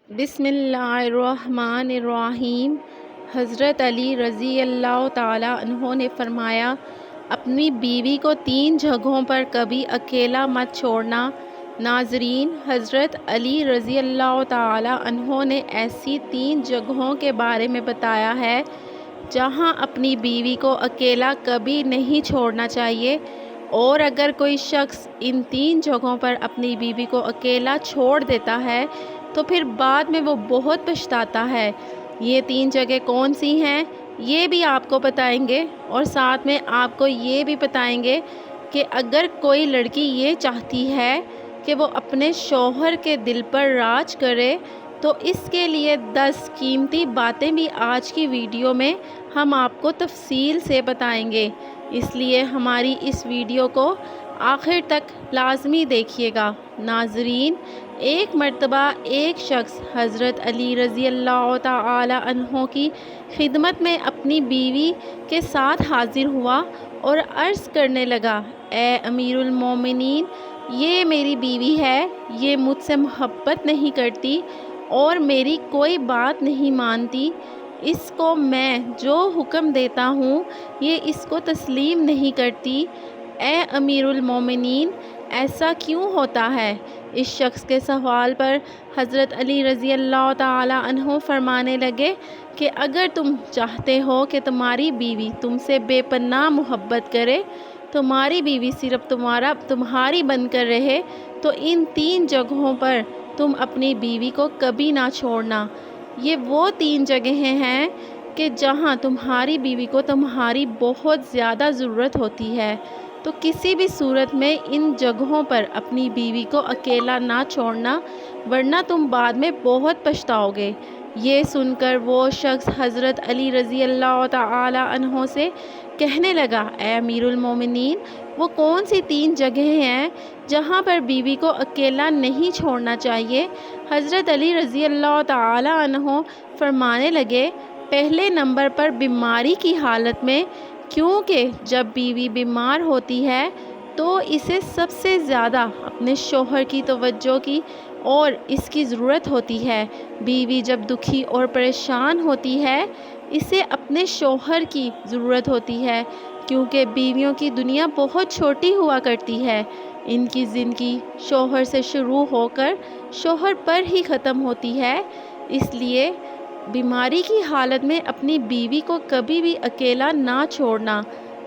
بسم اللہ الرحمن الرحیم۔ حضرت علی رضی اللہ تعالیٰ عنہ نے فرمایا، اپنی بیوی کو 3 جگہوں پر کبھی اکیلا مت چھوڑنا۔ ناظرین، حضرت علی رضی اللہ تعالیٰ عنہ نے ایسی 3 جگہوں کے بارے میں بتایا ہے جہاں اپنی بیوی کو اکیلا کبھی نہیں چھوڑنا چاہیے، اور اگر کوئی شخص ان 3 جگہوں پر اپنی بیوی کو اکیلا چھوڑ دیتا ہے تو پھر بعد میں وہ بہت پچھتاتا ہے۔ یہ 3 جگہ کون سی ہیں یہ بھی آپ کو بتائیں گے، اور ساتھ میں آپ کو یہ بھی بتائیں گے کہ اگر کوئی لڑکی یہ چاہتی ہے کہ وہ اپنے شوہر کے دل پر راج کرے تو اس کے لیے 10 قیمتی باتیں بھی آج کی ویڈیو میں ہم آپ کو تفصیل سے بتائیں گے، اس لیے ہماری اس ویڈیو کو آخر تک لازمی دیکھیے گا۔ ناظرین، ایک مرتبہ ایک شخص حضرت علی رضی اللہ تعالی عنہ کی خدمت میں اپنی بیوی کے ساتھ حاضر ہوا اور عرض کرنے لگا، اے امیر المومنین، یہ میری بیوی ہے، یہ مجھ سے محبت نہیں کرتی اور میری کوئی بات نہیں مانتی، اس کو میں جو حکم دیتا ہوں یہ اس کو تسلیم نہیں کرتی۔ اے امیر المومنین، ایسا کیوں ہوتا ہے؟ اس شخص کے سوال پر حضرت علی رضی اللہ تعالی عنہ فرمانے لگے کہ اگر تم چاہتے ہو کہ تمہاری بیوی تم سے بے پناہ محبت کرے، تمہاری بیوی صرف تمہاری بن کر رہے، تو ان 3 جگہوں پر تم اپنی بیوی کو کبھی نہ چھوڑنا۔ یہ وہ 3 جگہیں ہیں کہ جہاں تمہاری بیوی کو تمہاری بہت زیادہ ضرورت ہوتی ہے، تو کسی بھی صورت میں ان جگہوں پر اپنی بیوی کو اکیلا نہ چھوڑنا، ورنہ تم بعد میں بہت پچھتاؤ گے۔ یہ سن کر وہ شخص حضرت علی رضی اللہ تعالی عنہ سے کہنے لگا، اے امیر المومنین، وہ کون سی 3 جگہیں ہیں جہاں پر بیوی کو اکیلا نہیں چھوڑنا چاہیے؟ حضرت علی رضی اللہ تعالی عنہ فرمانے لگے، پہلے نمبر پر بیماری کی حالت میں، کیونکہ جب بیوی بیمار ہوتی ہے تو اسے سب سے زیادہ اپنے شوہر کی توجہ کی اور اس کی ضرورت ہوتی ہے۔ بیوی جب دکھی اور پریشان ہوتی ہے، اسے اپنے شوہر کی ضرورت ہوتی ہے، کیونکہ بیویوں کی دنیا بہت چھوٹی ہوا کرتی ہے، ان کی زندگی شوہر سے شروع ہو کر شوہر پر ہی ختم ہوتی ہے۔ اس لیے بیماری کی حالت میں اپنی بیوی کو کبھی بھی اکیلا نہ چھوڑنا۔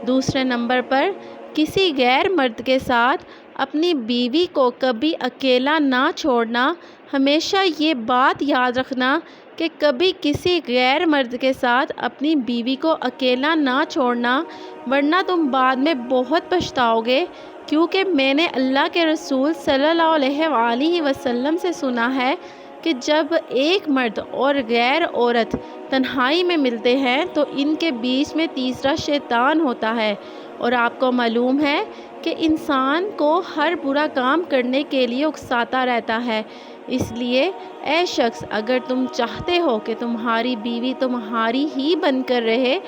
دوسرے نمبر پر، کسی غیر مرد کے ساتھ اپنی بیوی کو کبھی اکیلا نہ چھوڑنا۔ ہمیشہ یہ بات یاد رکھنا کہ کبھی کسی غیر مرد کے ساتھ اپنی بیوی کو اکیلا نہ چھوڑنا، ورنہ تم بعد میں بہت پچھتاؤ گے، کیونکہ میں نے اللہ کے رسول صلی اللہ علیہ وآلہ وسلم سے سنا ہے کہ جب ایک مرد اور غیر عورت تنہائی میں ملتے ہیں تو ان کے بیچ میں تیسرا شیطان ہوتا ہے، اور آپ کو معلوم ہے کہ انسان کو ہر برا کام کرنے کے لیے اکساتا رہتا ہے۔ اس لیے اے شخص، اگر تم چاہتے ہو کہ تمہاری بیوی تمہاری ہی بن کر رہے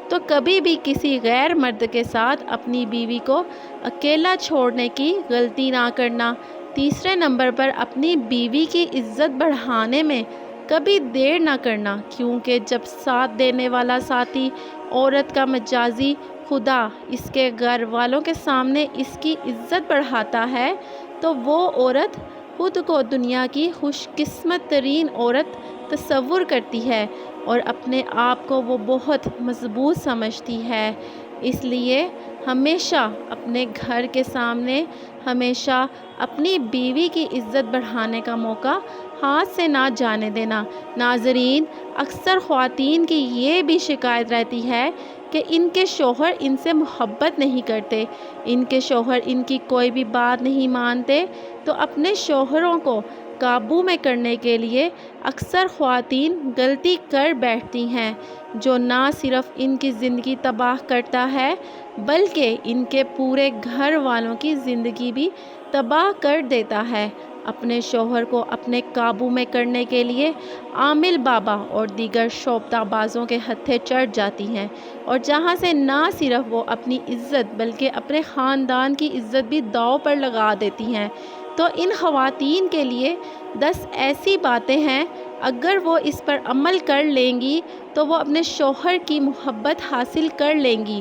تو کبھی بھی کسی غیر مرد کے ساتھ اپنی بیوی کو اکیلا چھوڑنے کی غلطی نہ کرنا۔ تیسرے نمبر پر، اپنی بیوی کی عزت بڑھانے میں کبھی دیر نہ کرنا، کیونکہ جب ساتھ دینے والا ساتھی عورت کا مجازی خدا اس کے گھر والوں کے سامنے اس کی عزت بڑھاتا ہے تو وہ عورت خود کو دنیا کی خوش قسمت ترین عورت تصور کرتی ہے اور اپنے آپ کو وہ بہت مضبوط سمجھتی ہے۔ اس لیے ہمیشہ اپنے گھر کے سامنے ہمیشہ اپنی بیوی کی عزت بڑھانے کا موقع ہاتھ سے نہ جانے دینا۔ ناظرین، اکثر خواتین کی یہ بھی شکایت رہتی ہے کہ ان کے شوہر ان سے محبت نہیں کرتے، ان کے شوہر ان کی کوئی بھی بات نہیں مانتے، تو اپنے شوہروں کو قابو میں کرنے کے لیے اکثر خواتین غلطی کر بیٹھتی ہیں، جو نہ صرف ان کی زندگی تباہ کرتا ہے بلکہ ان کے پورے گھر والوں کی زندگی بھی تباہ کر دیتا ہے۔ اپنے شوہر کو اپنے قابو میں کرنے کے لیے عامل بابا اور دیگر شعبدہ بازوں کے ہتھے چڑھ جاتی ہیں، اور جہاں سے نہ صرف وہ اپنی عزت بلکہ اپنے خاندان کی عزت بھی داؤ پر لگا دیتی ہیں۔ تو ان خواتین کے لیے 10 ایسی باتیں ہیں، اگر وہ اس پر عمل کر لیں گی تو وہ اپنے شوہر کی محبت حاصل کر لیں گی۔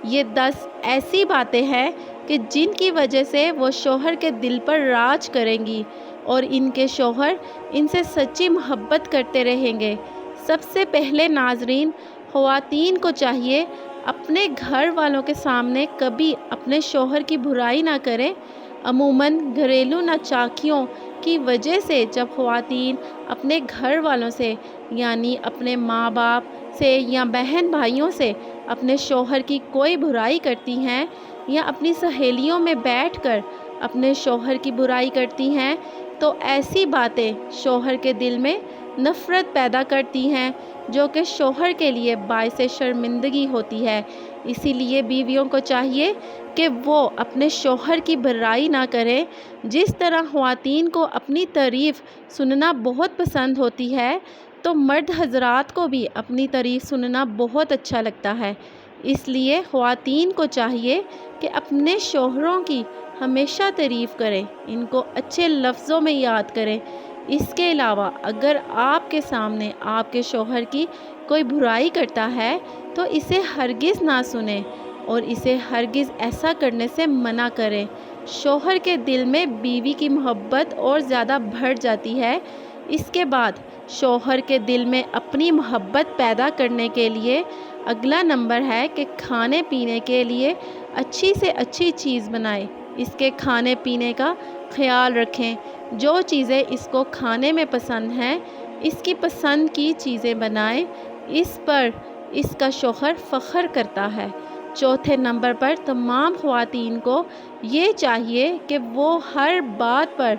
یہ 10 ایسی باتیں ہیں کہ جن کی وجہ سے وہ شوہر کے دل پر راج کریں گی اور ان کے شوہر ان سے سچی محبت کرتے رہیں گے۔ سب سے پہلے ناظرین، خواتین کو چاہیے اپنے گھر والوں کے سامنے کبھی اپنے شوہر کی برائی نہ کریں۔ عموماً گھریلو ناچاکیوں کی وجہ سے جب خواتین اپنے گھر والوں سے یعنی اپنے ماں باپ سے یا بہن بھائیوں سے اپنے شوہر کی کوئی برائی کرتی ہیں یا اپنی سہیلیوں میں بیٹھ کر اپنے شوہر کی برائی کرتی ہیں تو ایسی باتیں شوہر کے دل میں نفرت پیدا کرتی ہیں، جو کہ شوہر کے لیے باعث شرمندگی ہوتی ہے۔ اسی لیے بیویوں کو چاہیے کہ وہ اپنے شوہر کی برائی نہ کریں۔ جس طرح خواتین کو اپنی تعریف سننا بہت پسند ہوتی ہے تو مرد حضرات کو بھی اپنی تعریف سننا بہت اچھا لگتا ہے۔ اس لیے خواتین کو چاہیے کہ اپنے شوہروں کی ہمیشہ تعریف کریں، ان کو اچھے لفظوں میں یاد کریں۔ اس کے علاوہ اگر آپ کے سامنے آپ کے شوہر کی کوئی برائی کرتا ہے تو اسے ہرگز نہ سنیں اور اسے ہرگز ایسا کرنے سے منع کریں۔ شوہر کے دل میں بیوی کی محبت اور زیادہ بڑھ جاتی ہے۔ اس کے بعد شوہر کے دل میں اپنی محبت پیدا کرنے کے لیے اگلا نمبر ہے کہ کھانے پینے کے لیے اچھی سے اچھی چیز بنائیں، اس کے کھانے پینے کا خیال رکھیں۔ جو چیزیں اس کو کھانے میں پسند ہیں اس کی پسند کی چیزیں بنائیں، اس پر اس کا شوہر فخر کرتا ہے۔ چوتھے نمبر پر تمام خواتین کو یہ چاہیے کہ وہ ہر بات پر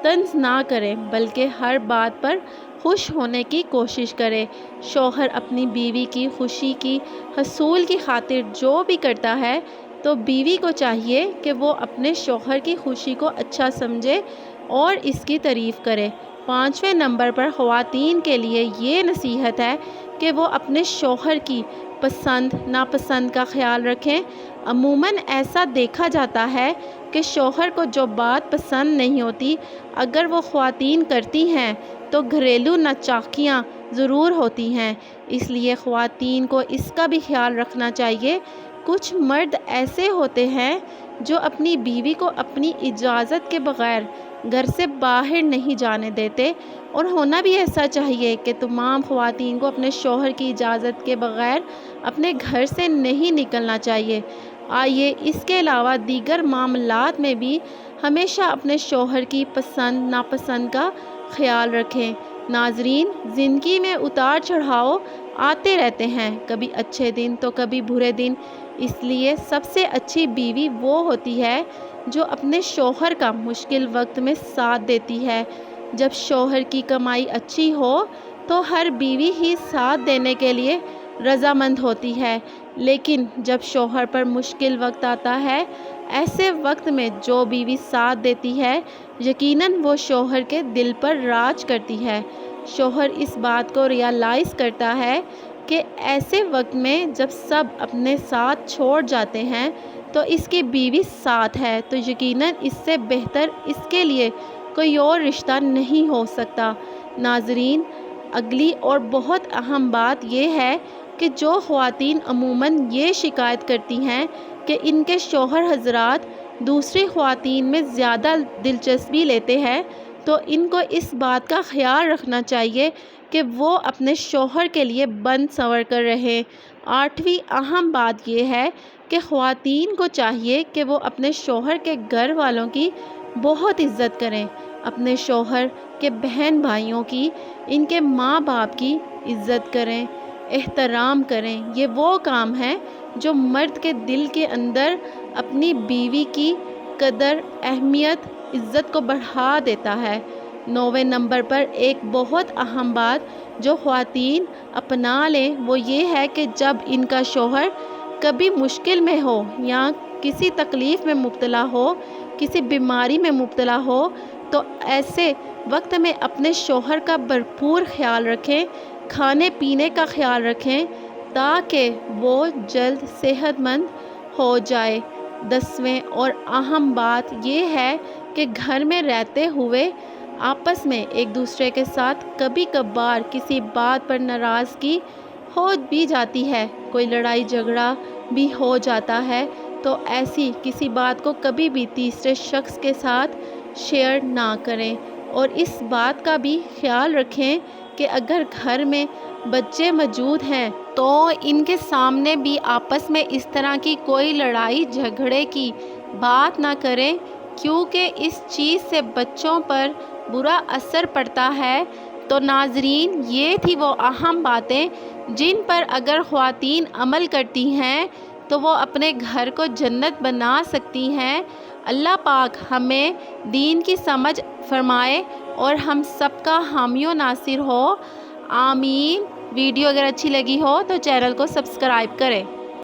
طنز نہ کریں بلکہ ہر بات پر خوش ہونے کی کوشش کرے۔ شوہر اپنی بیوی کی خوشی کی حصول کی خاطر جو بھی کرتا ہے تو بیوی کو چاہیے کہ وہ اپنے شوہر کی خوشی کو اچھا سمجھے اور اس کی تعریف کرے۔ پانچویں نمبر پر خواتین کے لیے یہ نصیحت ہے کہ وہ اپنے شوہر کی پسند ناپسند کا خیال رکھیں۔ عموماً ایسا دیکھا جاتا ہے کہ شوہر کو جو بات پسند نہیں ہوتی اگر وہ خواتین کرتی ہیں تو گھریلو ناچاکیاں ضرور ہوتی ہیں۔ اس لیے خواتین کو اس کا بھی خیال رکھنا چاہیے۔ کچھ مرد ایسے ہوتے ہیں جو اپنی بیوی کو اپنی اجازت کے بغیر گھر سے باہر نہیں جانے دیتے، اور ہونا بھی ایسا چاہیے کہ تمام خواتین کو اپنے شوہر کی اجازت کے بغیر اپنے گھر سے نہیں نکلنا چاہیے۔ آئیے اس کے علاوہ دیگر معاملات میں بھی ہمیشہ اپنے شوہر کی پسند ناپسند کا خیال رکھیں۔ ناظرین، زندگی میں اتار چڑھاؤ آتے رہتے ہیں، کبھی اچھے دن تو کبھی برے دن۔ اس لیے سب سے اچھی بیوی وہ ہوتی ہے جو اپنے شوہر کا مشکل وقت میں ساتھ دیتی ہے۔ جب شوہر کی کمائی اچھی ہو تو ہر بیوی ہی ساتھ دینے کے لیے رضامند ہوتی ہے، لیکن جب شوہر پر مشکل وقت آتا ہے، ایسے وقت میں جو بیوی ساتھ دیتی ہے یقیناً وہ شوہر کے دل پر راج کرتی ہے۔ شوہر اس بات کو ریئلائز کرتا ہے کہ ایسے وقت میں جب سب اپنے ساتھ چھوڑ جاتے ہیں تو اس کی بیوی ساتھ ہے تو یقیناً اس سے بہتر اس کے لیے کوئی اور رشتہ نہیں ہو سکتا۔ ناظرین، اگلی اور بہت اہم بات یہ ہے کہ جو خواتین عموماً یہ شکایت کرتی ہیں کہ ان کے شوہر حضرات دوسری خواتین میں زیادہ دلچسپی لیتے ہیں تو ان کو اس بات کا خیال رکھنا چاہیے کہ وہ اپنے شوہر کے لیے بند سنور کر رہیں۔ آٹھویں اہم بات یہ ہے کہ خواتین کو چاہیے کہ وہ اپنے شوہر کے گھر والوں کی بہت عزت کریں، اپنے شوہر کے بہن بھائیوں کی، ان کے ماں باپ کی عزت کریں، احترام کریں۔ یہ وہ کام ہے جو مرد کے دل کے اندر اپنی بیوی کی قدر، اہمیت، عزت کو بڑھا دیتا ہے۔ 9ویں نمبر پر ایک بہت اہم بات جو خواتین اپنا لیں وہ یہ ہے کہ جب ان کا شوہر کبھی مشکل میں ہو یا کسی تکلیف میں مبتلا ہو، کسی بیماری میں مبتلا ہو تو ایسے وقت میں اپنے شوہر کا بھرپور خیال رکھیں، کھانے پینے کا خیال رکھیں تاکہ وہ جلد صحت مند ہو جائے۔ 10ویں اور اہم بات یہ ہے کہ گھر میں رہتے ہوئے آپس میں ایک دوسرے کے ساتھ کبھی کبھار کسی بات پر ناراضگی ہو بھی جاتی ہے، کوئی لڑائی جھگڑا بھی ہو جاتا ہے، تو ایسی کسی بات کو کبھی بھی تیسرے شخص کے ساتھ شیئر نہ کریں، اور اس بات کا بھی خیال رکھیں کہ اگر گھر میں بچے موجود ہیں تو ان کے سامنے بھی آپس میں اس طرح کی کوئی لڑائی جھگڑے کی بات نہ کریں، کیونکہ اس چیز سے بچوں پر برا اثر پڑتا ہے۔ تو ناظرین، یہ تھی وہ اہم باتیں جن پر اگر خواتین عمل کرتی ہیں تو وہ اپنے گھر کو جنت بنا سکتی ہیں۔ اللہ پاک ہمیں دین کی سمجھ فرمائے اور ہم سب کا حامی و ناصر ہو، آمین۔ ویڈیو اگر اچھی لگی ہو تو چینل کو سبسکرائب کریں۔